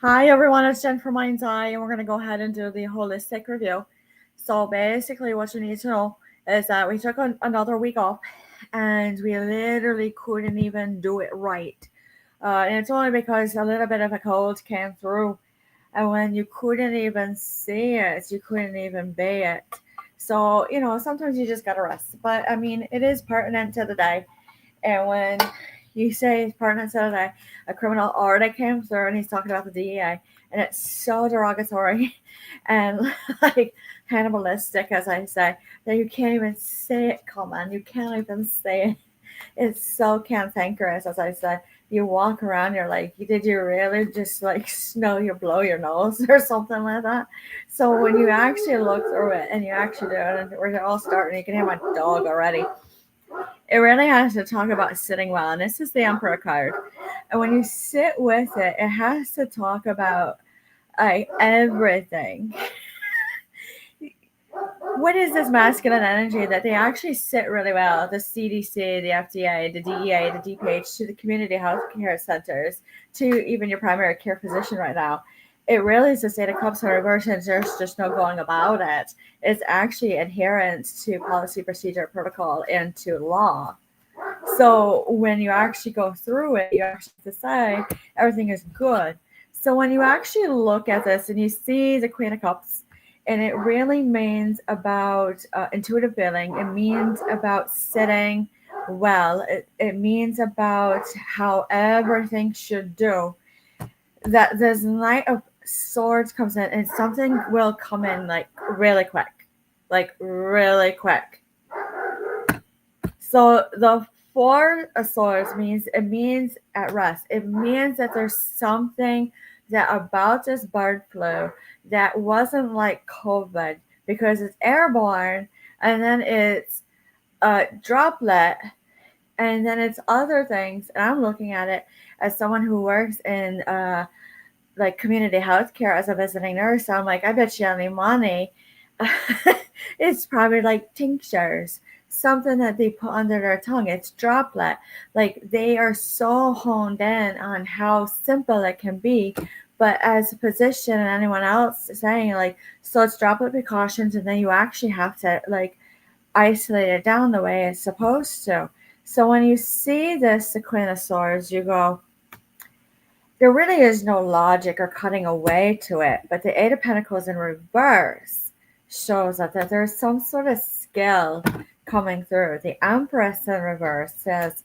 Hi everyone, it's Jen from Mind's Eye, and we're going to go ahead and do the holistic review. So basically, what you need to know is that we took another week off, and we literally couldn't even do it right. And it's only because a little bit of a cold came through, and when you couldn't even see it, you couldn't even be it. So sometimes you just gotta rest. But I mean, it is pertinent to the day, and when you say partner said that a criminal already came through and he's talking about the DEA, and it's so derogatory and like cannibalistic, as I say, that you can't even say it coming. You can't even say it. It's so cantankerous, as I said. You walk around, you're like, did you really just like you blow your nose or something like that? So when you actually look through it and you actually do it, and we're all starting, you can hear my dog already. It really has to talk about sitting well, and this is the Emperor card. And when you sit with it, it has to talk about like everything. What is this masculine energy that they actually sit really well? The CDC, the FDA, the DEA, the DPH, to the community health care centers, to even your primary care physician right now. It really is the state of cups in reverse, and there's just no going about it. It's actually adherence to policy, procedure, protocol, and to law. So when you actually go through it, you actually have to say everything is good. So when you actually look at this and you see the Queen of Cups, and it really means about intuitive feeling, it means about sitting well, it means about how everything should do. That this Knight of Swords comes in, and something will come in like really quick. Like really quick. So the Four of Swords means at rest. It means that there's something that about this bird flu that wasn't like COVID, because it's airborne, and then it's a droplet, and then it's other things. And I'm looking at it as someone who works in like community health care as a visiting nurse. So I'm like, I bet you any money it's probably like tinctures, something that they put under their tongue. It's droplet. Like they are so honed in on how simple it can be. But as a physician and anyone else saying like, so it's droplet precautions, and then you actually have to like isolate it down the way it's supposed to. So when you see this, the Queen of Swords, you go, there really is no logic or cutting away to it. But the Eight of Pentacles in reverse shows that there's some sort of skill coming through. The Empress in reverse says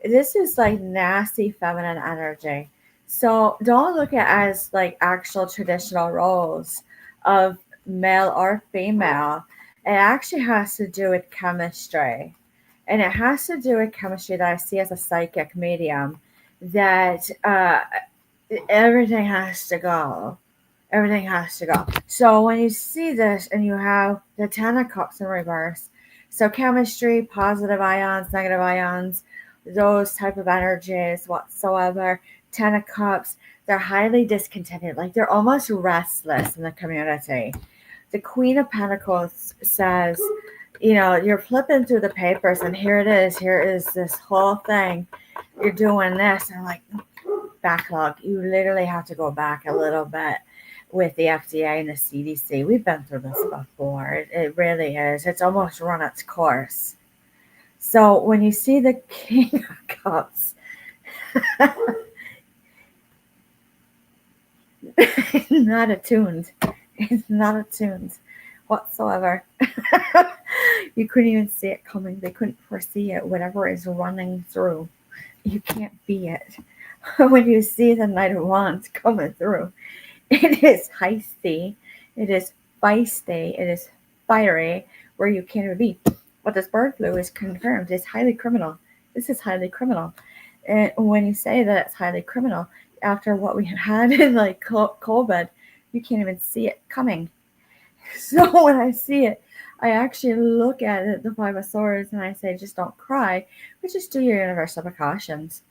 this is like nasty feminine energy. So don't look at it as like actual traditional roles of male or female. It actually has to do with chemistry. And it has to do with chemistry that I see as a psychic medium, that everything has to go. Everything has to go. So when you see this and you have the Ten of Cups in reverse, so chemistry, positive ions, negative ions, those type of energies whatsoever, Ten of Cups, they're highly discontented. Like they're almost restless in the community. The Queen of Pentacles says, you're flipping through the papers and here it is. Here is this whole thing. You're doing this. And I'm like, backlog. You literally have to go back a little bit with the FDA and the CDC. We've been through this before. It really is. It's almost run its course. So when you see the King of Cups, not attuned. It's not attuned whatsoever. You couldn't even see it coming. They couldn't foresee it. Whatever is running through, you can't be it. When you see the Knight of Wands coming through, it is heisty, it is feisty, it is fiery, where you can't even be. But this bird flu is confirmed. It's highly criminal. This is highly criminal. And when you say that it's highly criminal, after what we had in like COVID, you can't even see it coming. So when I see it, I actually look at it, the Five of Swords, and I say, just don't cry, but just do your universal precautions.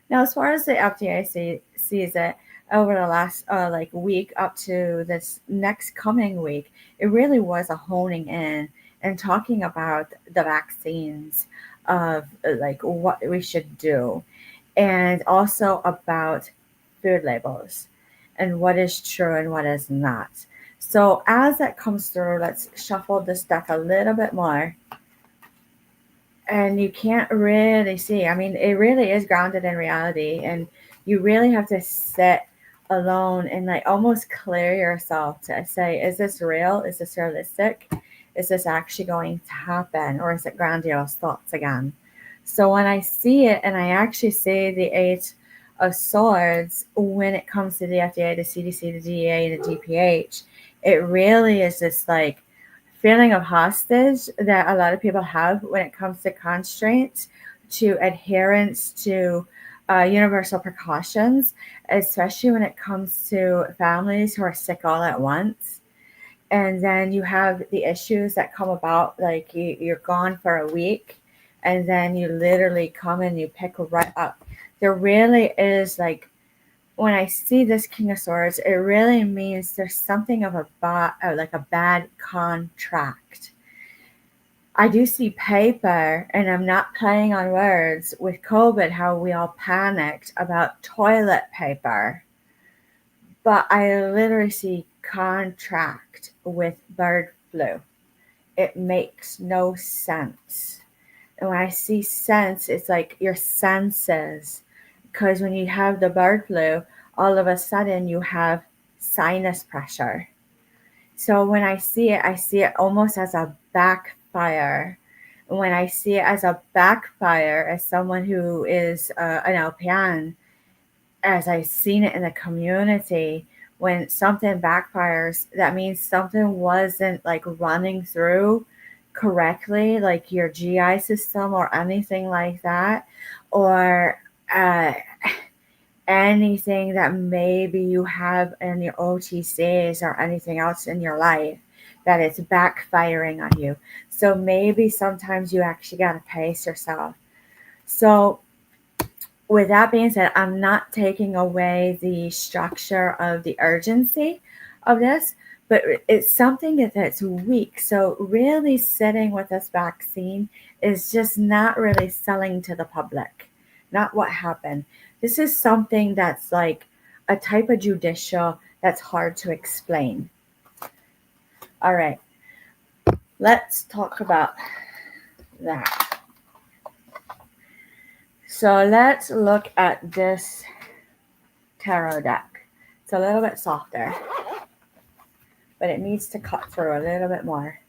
Now, as far as the FDA sees it, over the last like week up to this next coming week, it really was a honing in and talking about the vaccines, of like what we should do, and also about food labels. and what is true and what is not. So as that comes through, let's shuffle this deck a little bit more. And you can't really see. I mean, it really is grounded in reality, and you really have to sit alone and like almost clear yourself to say, is this real? Is this realistic? Is this actually going to happen? Or is it grandiose thoughts again? So when I see it and I actually see the Eight of Swords when it comes to the FDA, the CDC, the DEA, the DPH, it really is this like feeling of hostage that a lot of people have when it comes to constraints, to adherence to universal precautions, especially when it comes to families who are sick all at once. And then you have the issues that come about, like you're gone for a week, and then you literally come and you pick right up. There really is like, when I see this King of Swords, it really means there's something of like a bad contract. I do see paper, and I'm not playing on words with COVID, how we all panicked about toilet paper. But I literally see contract with bird flu. It makes no sense. And when I see sense, it's like your senses. Because when you have the bird flu, all of a sudden you have sinus pressure. So when I see it almost as a backfire. When I see it as a backfire, as someone who is an LPN, as I've seen it in the community, when something backfires, that means something wasn't like running through correctly, like your GI system or anything like that, or uh, anything that maybe you have in your OTCs or anything else in your life that it's backfiring on you. So maybe sometimes you actually got to pace yourself. So with that being said, I'm not taking away the structure of the urgency of this, but it's something that's weak. So really sitting with this vaccine is just not really selling to the public, not what happened. This is something that's like a type of judicial that's hard to explain. All right, let's talk about that. So let's look at this tarot deck. It's a little bit softer, but it needs to cut through a little bit more.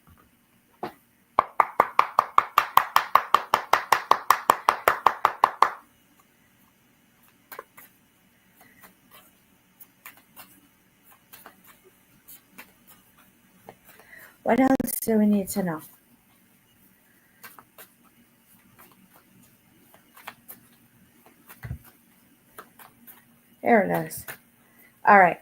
What else do we need to know? Here it is. All right.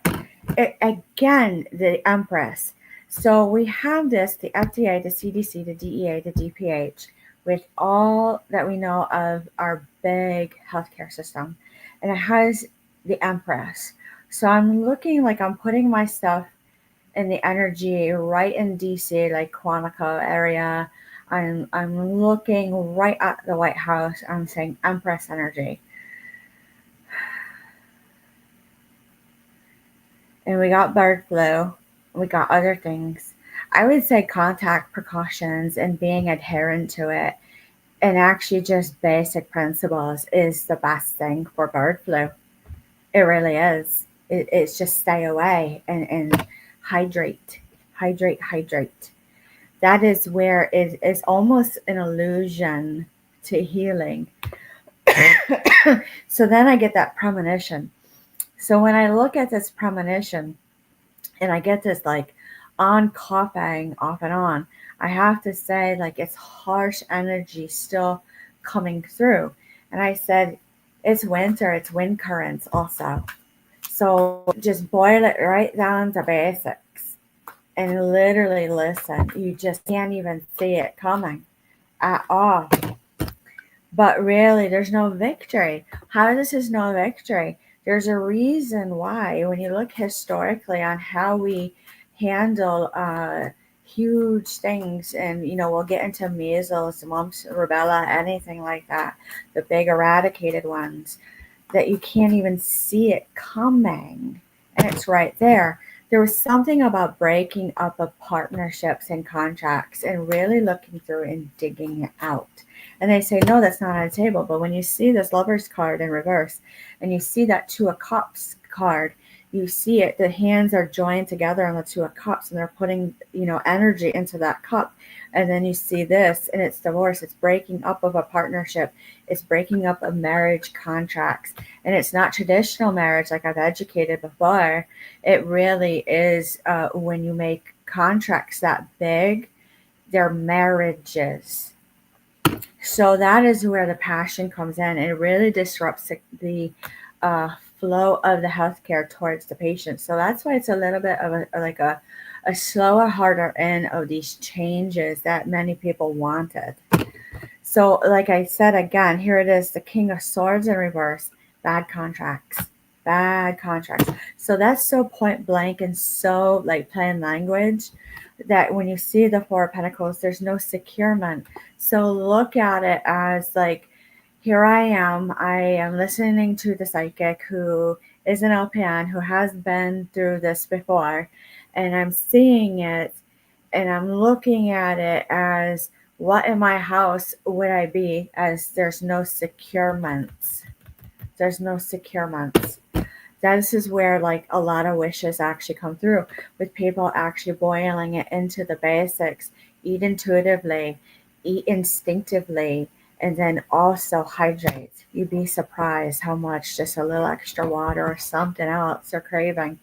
Again, the Empress. So we have this, the FDA, the CDC, the DEA, the DPH, with all that we know of our big healthcare system. And it has the Empress. So I'm looking like I'm putting myself in the energy right in DC, like Quantico area. I'm looking right at the White House. I'm saying Empress energy. And we got bird flu. We got other things. I would say contact precautions and being adherent to it, and actually just basic principles is the best thing for bird flu. It really is. It's just stay away and hydrate, hydrate, hydrate. That is where it is almost an illusion to healing. So then I get that premonition. So when I look at this premonition and I get this like on coughing off and on, I have to say like it's harsh energy still coming through. And I said, it's winter, it's wind currents also. So just boil it right down to basics and literally listen. You just can't even see it coming at all. But really, there's no victory. How this is no victory? There's a reason why. When you look historically on how we handle huge things, and we'll get into measles, mumps, rubella, anything like that, the big eradicated ones, that you can't even see it coming. and it's right there. There was something about breaking up of partnerships and contracts and really looking through and digging it out. And they say, no, that's not on the table. But when you see this lover's card in reverse and you see that two of cups card, you see it, the hands are joined together on the two of cups and they're putting, energy into that cup. And then you see this and it's divorce. It's breaking up of a partnership. It's breaking up of marriage contracts. And it's not traditional marriage like I've educated before. It really is when you make contracts that big, they're marriages. So that is where the passion comes in. It really disrupts the flow of the healthcare towards the patient. So that's why it's a little bit of a slower, harder end of these changes that many people wanted. So, like I said again, here it is, the King of Swords in reverse, bad contracts. Bad contracts. So that's so point blank and so like plain language that when you see the Four of Pentacles, there's no securement. So look at it as like, here I am listening to the psychic who is an LPN who has been through this before, and I'm seeing it and I'm looking at it as, what in my house would I be as there's no securements? There's no securements. This is where like a lot of wishes actually come through, with people actually boiling it into the basics. Eat intuitively, eat instinctively, and then also hydrate. You'd be surprised how much just a little extra water or something else you're craving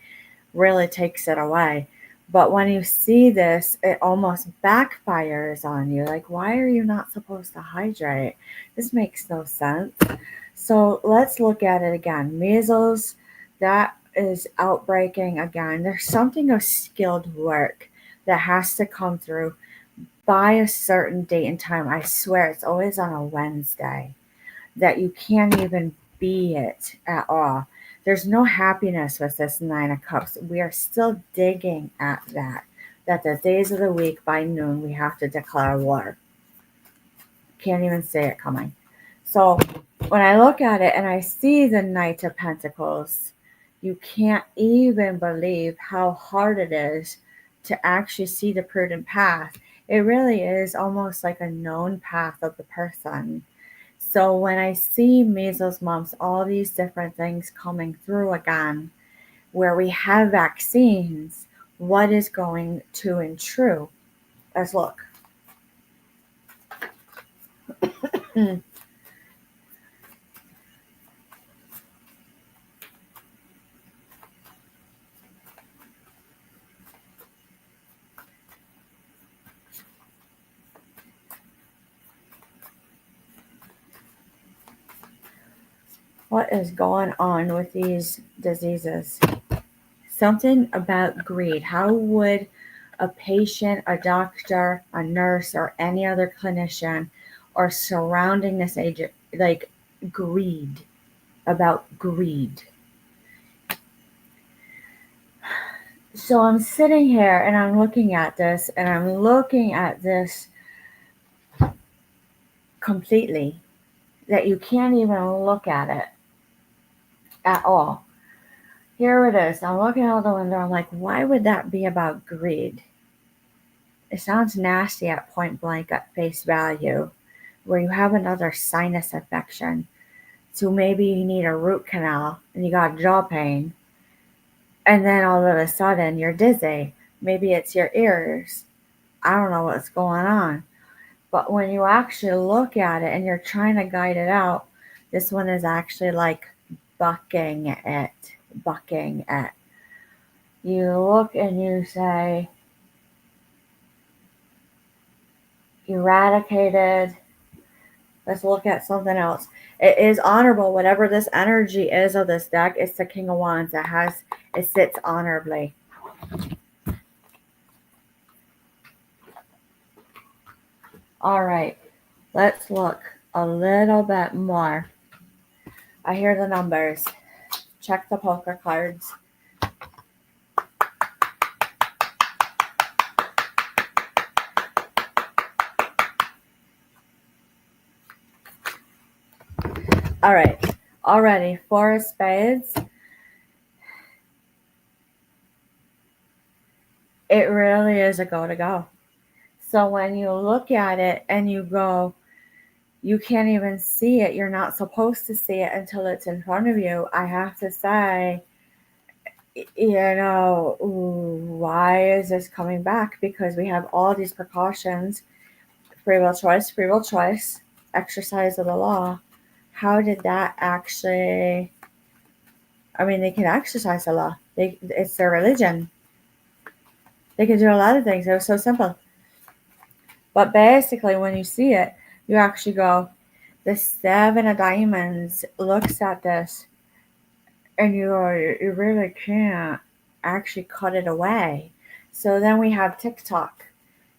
really takes it away. But when you see this, it almost backfires on you. Like, why are you not supposed to hydrate? This makes no sense. So let's look at it again. Measles, that is outbreaking again. There's something of skilled work that has to come through by a certain date and time. I swear it's always on a Wednesday that you can't even be it at all. There's no happiness with this Nine of Cups. We are still digging at that. That the days of the week by noon we have to declare war. Can't even see it coming. So when I look at it and I see the Knight of Pentacles, you can't even believe how hard it is to actually see the prudent path. It really is almost like a known path of the person. So when I see measles, mumps, all these different things coming through again, where we have vaccines, what is going to and true? Let's look. What is going on with these diseases? Something about greed. How would a patient, a doctor, a nurse, or any other clinician or surrounding this agent, like greed, about greed? So I'm sitting here and I'm looking at this and I'm looking at this completely, that you can't even look at it at all. Here it is. I'm looking out the window. I'm like, why would that be about greed? It sounds nasty at point blank at face value, where you have another sinus infection. So maybe you need a root canal and you got jaw pain. And then all of a sudden you're dizzy. Maybe it's your ears. I don't know what's going on. But when you actually look at it and you're trying to guide it out, this one is actually like bucking it. Bucking it. You look and you say, eradicated. Let's look at something else. It is honorable. Whatever this energy is of this deck, it's the King of Wands. It sits honorably. All right, let's look a little bit more. I hear the numbers. Check the poker cards. All right, already 4 of spades. It really is a go to go. So when you look at it and you go, you can't even see it, you're not supposed to see it until it's in front of you. I have to say, why is this coming back? Because we have all these precautions, free will choice, exercise of the law. How did that actually? I mean, they can exercise the law. It's their religion. They can do a lot of things. It was so simple. But basically, when you see it, you actually go, the Seven of Diamonds looks at this, and you really can't actually cut it away. So then we have TikTok.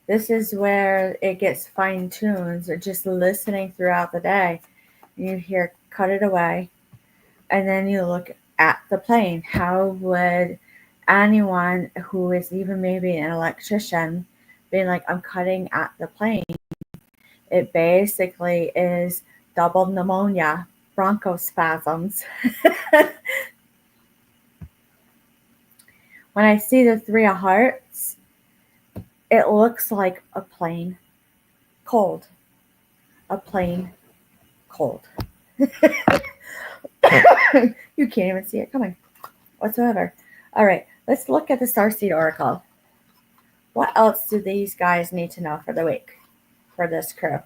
This is where it gets fine tuned. Just listening throughout the day, you hear cut it away, and then you look at the plane. How would anyone who is even maybe an electrician being like, I'm cutting at the plane? It basically is double pneumonia, bronchospasms. When I see the Three of Hearts, it looks like a plane cold. A plane cold. You can't even see it coming whatsoever. All right, let's look at the Starseed Oracle. What else do these guys need to know for the week for this crew?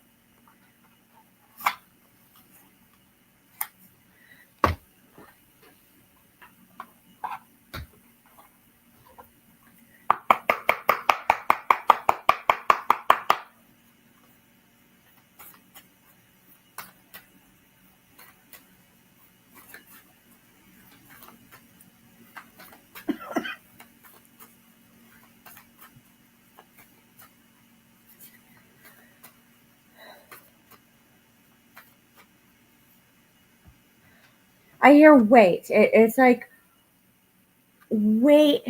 I hear wait. It's like, wait,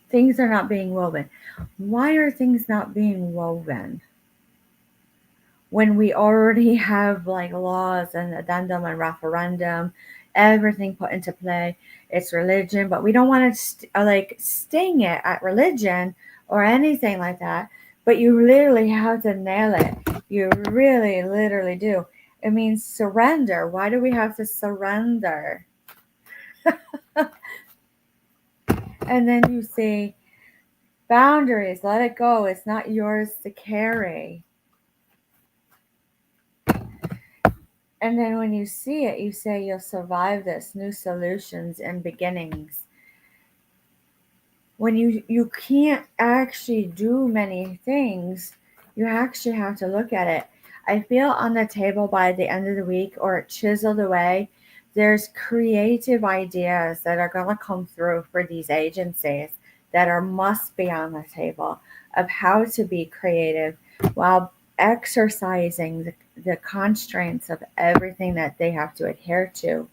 things are not being woven. Why are things not being woven? When we already have like laws and addendum and referendum, everything put into play. It's religion, but we don't want to like sting it at religion or anything like that. But you literally have to nail it. You really, literally do. It means surrender. Why do we have to surrender? And then you say, boundaries, let it go. It's not yours to carry. And then when you see it, you say you'll survive this, new solutions and beginnings. When you can't actually do many things, you actually have to look at it. I feel on the table by the end of the week or chiseled away, there's creative ideas that are going to come through for these agencies that are must be on the table of how to be creative while exercising the constraints of everything that they have to adhere to.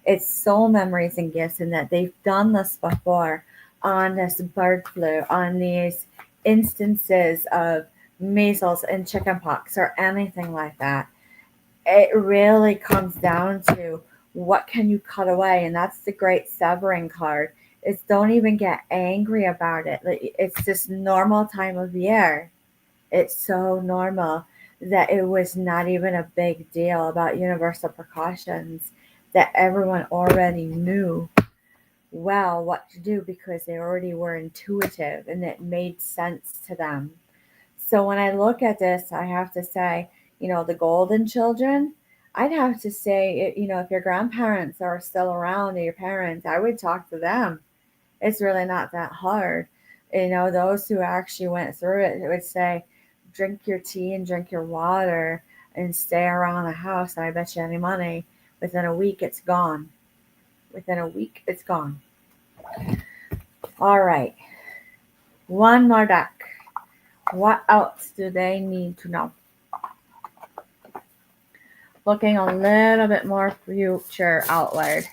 It's soul memories and gifts, and that they've done this before on this bird flu, on these instances of measles and chickenpox or anything like that. It really comes down to what can you cut away, and that's the great severing card. Is don't even get angry about it. It's this normal time of year. It's so normal that it was not even a big deal about universal precautions, that everyone already knew well what to do because they already were intuitive and it made sense to them. So when I look at this, I have to say, the golden children, I'd have to say, if your grandparents are still around or your parents, I would talk to them. It's really not that hard. Those who actually went through it would say, drink your tea and drink your water and stay around the house. And I bet you any money, within a week, it's gone. Within a week, it's gone. All right. One more deck. What else do they need to know? Looking a little bit more future outward.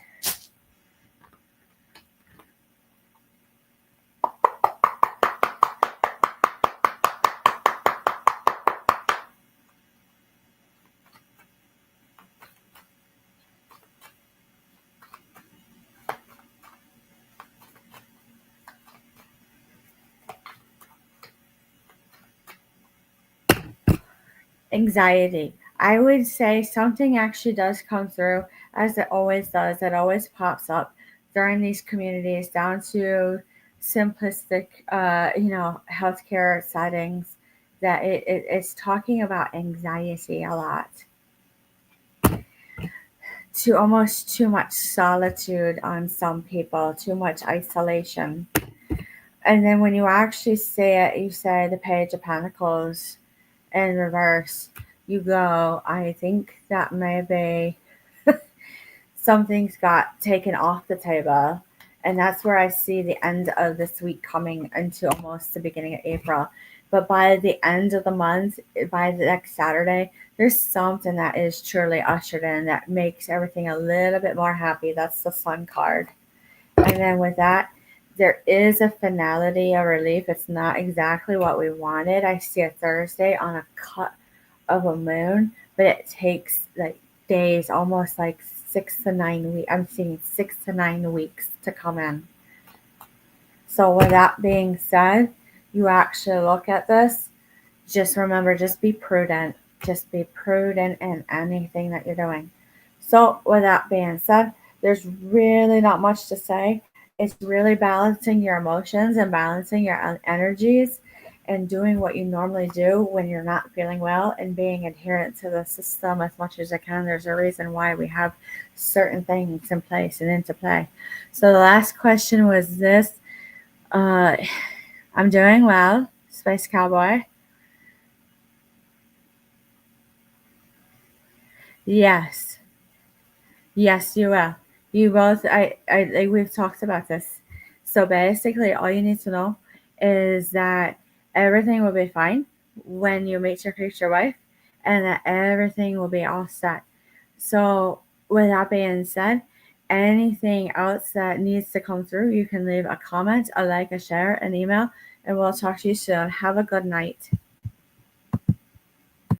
Anxiety. I would say something actually does come through, as it always does. It always pops up during these communities, down to simplistic, healthcare settings. That it's talking about anxiety a lot, to almost too much solitude on some people, too much isolation. And then when you actually say it, you say the Page of Pentacles in reverse. You go, I think that maybe something's got taken off the table. And that's where I see the end of this week coming into almost the beginning of April. But by the end of the month, by the next Saturday, there's something that is truly ushered in that makes everything a little bit more happy. That's the Sun card. And then with that, there is a finality, a relief. It's not exactly what we wanted. I see a Thursday on a cut of a moon, but it takes like days, almost like 6 to 9 weeks. I'm seeing 6 to 9 weeks to come in. So with that being said, you actually look at this. Just remember, just be prudent. Just be prudent in anything that you're doing. So with that being said, there's really not much to say. It's really balancing your emotions and balancing your energies and doing what you normally do when you're not feeling well and being adherent to the system as much as I can. There's a reason why we have certain things in place and into play. So the last question was this. Uh, I'm doing well, Space Cowboy. Yes. Yes, you will. You both, I like we've talked about this. So basically, all you need to know is that everything will be fine when you meet your future wife, and that everything will be all set. So, with that being said, anything else that needs to come through, you can leave a comment, a like, a share, an email, and we'll talk to you soon. Have a good night.